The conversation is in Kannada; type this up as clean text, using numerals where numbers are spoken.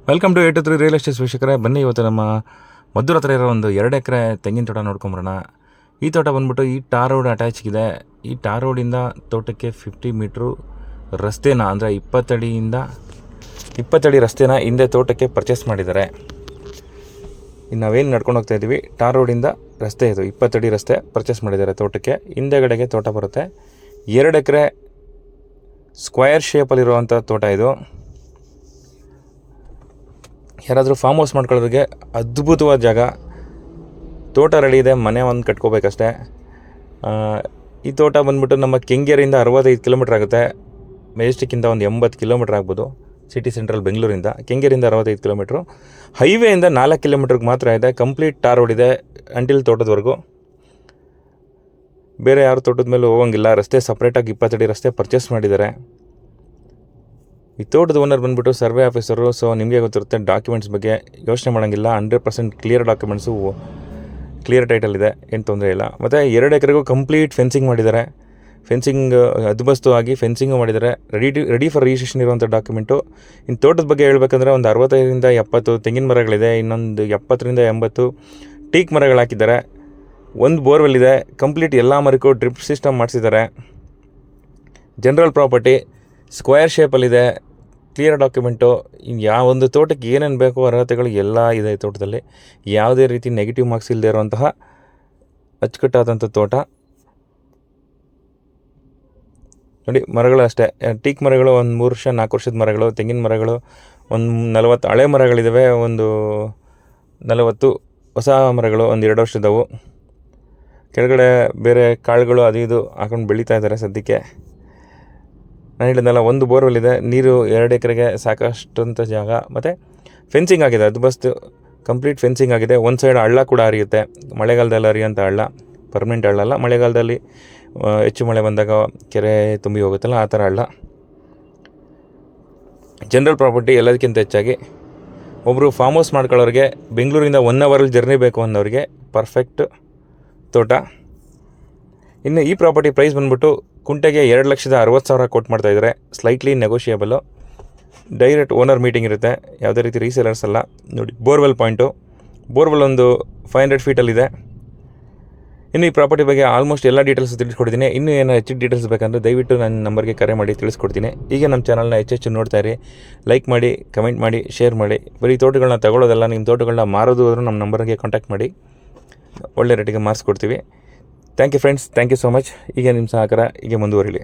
ವೆಲ್ಕಮ್ ಟು 8 ರಿಯಲ್ ಎಸ್ಟೇಟ್ ವೀಕ್ಷಕರೇ. ಬನ್ನಿ, ಇವತ್ತು ನಮ್ಮ ಮದ್ದೂರು ಹತ್ರ ಇರೋ ಒಂದು 2 ಎಕರೆ ತೆಂಗಿನ ತೋಟ ನೋಡ್ಕೊಂಬರೋಣ. ಈ ತೋಟ ಬಂದ್ಬಿಟ್ಟು ಈ ಟಾರ್ ರೋಡ್ ಅಟ್ಯಾಚ್ ಇದೆ. ಈ ಟಾರ್ ರೋಡಿಂದ ತೋಟಕ್ಕೆ 50 ಮೀಟ್ರು ರಸ್ತೆನ, ಅಂದರೆ 20 ಅಡಿ ರಸ್ತೆನ ಹಿಂದೆ ತೋಟಕ್ಕೆ ಪರ್ಚೇಸ್ ಮಾಡಿದ್ದಾರೆ. ಇನ್ನು ನಾವೇನು ನಡ್ಕೊಂಡು ಹೋಗ್ತಾ ಇದ್ದೀವಿ, ಟಾರ್ ರೋಡಿಂದ ರಸ್ತೆ ಇದು 20 ಅಡಿ ರಸ್ತೆ ಪರ್ಚೇಸ್ ಮಾಡಿದ್ದಾರೆ ತೋಟಕ್ಕೆ. ಹಿಂದೆಗಡೆಗೆ ತೋಟ ಬರುತ್ತೆ. 2 ಎಕರೆ ಸ್ಕ್ವಯರ್ ಶೇಪಲ್ಲಿರುವಂಥ ತೋಟ ಇದು. ಯಾರಾದರೂ ಫಾರ್ಮ್ ಹೌಸ್ ಮಾಡ್ಕೊಳ್ಳೋರಿಗೆ ಅದ್ಭುತವಾದ ಜಾಗ. ತೋಟ ರೆಡಿ ಇದೆ, ಮನೆ ಒಂದು ಕಟ್ಕೋಬೇಕಷ್ಟೇ. ಈ ತೋಟ ಬಂದ್ಬಿಟ್ಟು ನಮ್ಮ ಕೆಂಗೇರಿಯಿಂದ 65 ಕಿಲೋಮೀಟ್ರ್ ಆಗುತ್ತೆ. ಮೆಜೆಸ್ಟಿಕ್ಕಿಂದ ಒಂದು 80 ಕಿಲೋಮೀಟ್ರ್ ಆಗ್ಬೋದು. ಸಿಟಿ ಸೆಂಟ್ರಲ್ ಬೆಂಗಳೂರಿಂದ. ಕೆಂಗೇರಿಯಿಂದ 65 ಕಿಲೋಮೀಟ್ರು. ಹೈವೇಯಿಂದ 4 ಕಿಲೋಮೀಟ್ರಿಗೆ ಮಾತ್ರ ಇದೆ. ಕಂಪ್ಲೀಟ್ ಟಾರ್ ರೋಡ್ ಇದೆ ಅಂಟಿಲ್ ತೋಟದವರೆಗೂ. ಬೇರೆ ಯಾರು ತೋಟದ ಮೇಲೂ ಹೋಗೋಂಗಿಲ್ಲ. ರಸ್ತೆ ಸಪ್ರೇಟಾಗಿ 20 ಅಡಿ ರಸ್ತೆ ಪರ್ಚೇಸ್ ಮಾಡಿದ್ದಾರೆ. ಈ ತೋಟದ ಓನರ್ ಬಂದುಬಿಟ್ಟು ಸರ್ವೆ ಆಫೀಸರು. ಸೊ ನಿಮಗೆ ಗೊತ್ತಿರುತ್ತೆ, ಡಾಕ್ಯುಮೆಂಟ್ಸ್ ಬಗ್ಗೆ ಯೋಚನೆ ಮಾಡೋಂಗಿಲ್ಲ. 100% ಕ್ಲಿಯರ್ ಡಾಕ್ಯುಮೆಂಟ್ಸು, ಕ್ಲಿಯರ್ ಟೈಟಲ್ ಇದೆ, ಏನು ತೊಂದರೆ ಇಲ್ಲ. ಮತ್ತು 2 ಎಕರೆಗೂ ಕಂಪ್ಲೀಟ್ ಫೆನ್ಸಿಂಗ್ ಮಾಡಿದ್ದಾರೆ. ಫೆನ್ಸಿಂಗ್ ಹದ್ಬಸ್ತು ಆಗಿ ಫೆನ್ಸಿಂಗು ಮಾಡಿದ್ದಾರೆ. ರೆಡಿ ಫಾರ್ ರಿಜಿಸ್ಟ್ರೇಷನ್ ಇರುವಂಥ ಡಾಕ್ಯುಮೆಂಟು. ಇನ್ನು ತೋಟದ ಬಗ್ಗೆ ಹೇಳ್ಬೇಕಂದ್ರೆ ಒಂದು 65ರಿಂದ 70 ತೆಂಗಿನ ಮರಗಳಿದೆ. ಇನ್ನೊಂದು 70ರಿಂದ 80 ಟೀಕ್ ಮರಗಳು ಹಾಕಿದ್ದಾರೆ. ಒಂದು ಬೋರ್ವೆಲ್ ಇದೆ. ಕಂಪ್ಲೀಟ್ ಎಲ್ಲ ಮರಕ್ಕೂ ಡ್ರಿಪ್ ಸಿಸ್ಟಮ್ ಮಾಡಿಸಿದ್ದಾರೆ. ಜನರಲ್ ಪ್ರಾಪರ್ಟಿ, ಸ್ಕ್ವೇರ್ ಶೇಪಲ್ಲಿದೆ. Clear document. ಯಾವ ಒಂದು ತೋಟಕ್ಕೆ ಏನೇನು ಬೇಕೋ ಅರ್ಹತೆಗಳು ಎಲ್ಲ ಇದೆ ಈ ತೋಟದಲ್ಲಿ. ಯಾವುದೇ ರೀತಿ ನೆಗೆಟಿವ್ ಮಾರ್ಕ್ಸ್ ಇಲ್ಲದೆ ಇರುವಂತಹ ಅಚ್ಚುಕಟ್ಟಾದಂಥ ತೋಟ ನೋಡಿ. ಮರಗಳು ಅಷ್ಟೇ, ಟೀಕ್ ಮರಗಳು ಒಂದು 3 ವರ್ಷ 4 ವರ್ಷದ ಮರಗಳು. ತೆಂಗಿನ ಮರಗಳು ಒಂದು 40 ಹಳೆ ಮರಗಳಿದ್ದಾವೆ. ಒಂದು 40 ಹೊಸ ಮರಗಳು ಒಂದು 2 ವರ್ಷದವು. ಕೆಳಗಡೆ ಬೇರೆ ಕಾಳುಗಳು ಅದು ಇದು ಹಾಕೊಂಡು ಬೆಳೀತಾ ಇದ್ದಾರೆ ಸದ್ಯಕ್ಕೆ. ನಾನು ಹೇಳಿದ್ನಲ್ಲ, ಒಂದು ಬೋರ್ವೆಲ್ ಇದೆ. ನೀರು 2 ಎಕರೆಗೆ ಸಾಕಷ್ಟಂಥ ಜಾಗ. ಮತ್ತು ಫೆನ್ಸಿಂಗ್ ಆಗಿದೆ. ಅದು ಬಸ್ತು ಕಂಪ್ಲೀಟ್ ಫೆನ್ಸಿಂಗ್ ಆಗಿದೆ. ಒಂದು ಸೈಡ್ ಹಳ್ಳ ಕೂಡ ಹರಿಯುತ್ತೆ. ಮಳೆಗಾಲದಲ್ಲಿ ಹರಿಯೋಂಥ ಹಳ್ಳ, ಪರ್ಮನೆಂಟ್ ಹಳ್ಳ ಅಲ್ಲ. ಮಳೆಗಾಲದಲ್ಲಿ ಹೆಚ್ಚು ಮಳೆ ಬಂದಾಗ ಕೆರೆ ತುಂಬಿ ಹೋಗುತ್ತಲ್ಲ, ಆ ಥರ ಹಳ್ಳ. ಜನರಲ್ ಪ್ರಾಪರ್ಟಿ ಎಲ್ಲದಕ್ಕಿಂತ ಹೆಚ್ಚಾಗಿ ಒಬ್ಬರು ಫಾರ್ಮ್ ಹೌಸ್ ಮಾಡ್ಕೊಳ್ಳೋರಿಗೆ, ಬೆಂಗಳೂರಿಂದ 1 ಅವರಲ್ಲಿ ಜರ್ನಿ ಬೇಕು ಅನ್ನೋರಿಗೆ ಪರ್ಫೆಕ್ಟ್ ತೋಟ. ಇನ್ನು ಈ ಪ್ರಾಪರ್ಟಿ ಪ್ರೈಸ್ ಬಂದ್ಬಿಟ್ಟು ಕುಂಟೆಗೆ 2,60,000 ಕೋಟ್ ಮಾಡ್ತಾಯಿದ್ದಾರೆ. ಸ್ಲೈಟ್ಲಿ ನೆಗೋಷಿಯೇಬಲು. ಡೈರೆಕ್ಟ್ ಓನರ್ ಮೀಟಿಂಗ್ ಇರುತ್ತೆ. ಯಾವುದೇ ರೀತಿ ರೀಸೇಲರ್ಸ್ ಅಲ್ಲ. ನೋಡಿ, ಬೋರ್ವೆಲ್ ಪಾಯಿಂಟು. ಬೋರ್ವೆಲ್ ಒಂದು 500 ಫೀಟಲ್ಲಿದೆ. ಇನ್ನು ಈ ಪ್ರಾಪರ್ಟಿ ಬಗ್ಗೆ ಆಲ್ಮೋಸ್ಟ್ ಎಲ್ಲ ಡೀಟೇಲ್ಸ್ ತಿಳಿಸ್ಕೊಡ್ತೀನಿ. ಇನ್ನೂ ಏನೋ ಹೆಚ್ಚಿನ ಡೀಟೇಲ್ಸ್ ಬೇಕಂದರೆ ದಯವಿಟ್ಟು ನನ್ನ ನಂಬರ್ಗೆ ಕರೆ ಮಾಡಿ ತಿಳಿಸ್ಕೊಡ್ತೀನಿ. ಈಗ ನಮ್ಮ ಚಾನಲ್ನ ಹೆಚ್ಚೆಚ್ಚು ನೋಡ್ತಾ ಇರಿ. ಲೈಕ್ ಮಾಡಿ, ಕಮೆಂಟ್ ಮಾಡಿ, ಶೇರ್ ಮಾಡಿ. ಬರೀ ತೋಟಗಳನ್ನ ತಗೊಳ್ಳೋದಲ್ಲ, ನಿಮ್ಮ ತೋಟಗಳನ್ನ ಮಾರೋದು ಆದರೂ ನಮ್ಮ ನಂಬರ್ಗೆ ಕಾಂಟ್ಯಾಕ್ಟ್ ಮಾಡಿ. ಒಳ್ಳೆ ರೇಟಿಗೆ ಮಾರಿಸ್ಕೊಡ್ತೀವಿ. Thank you friends, thank you so much. ಈಗ ನಿಮ್ಮ ಸಹಕಾರ ಹೀಗೆ ಮುಂದುವರಿಲಿ.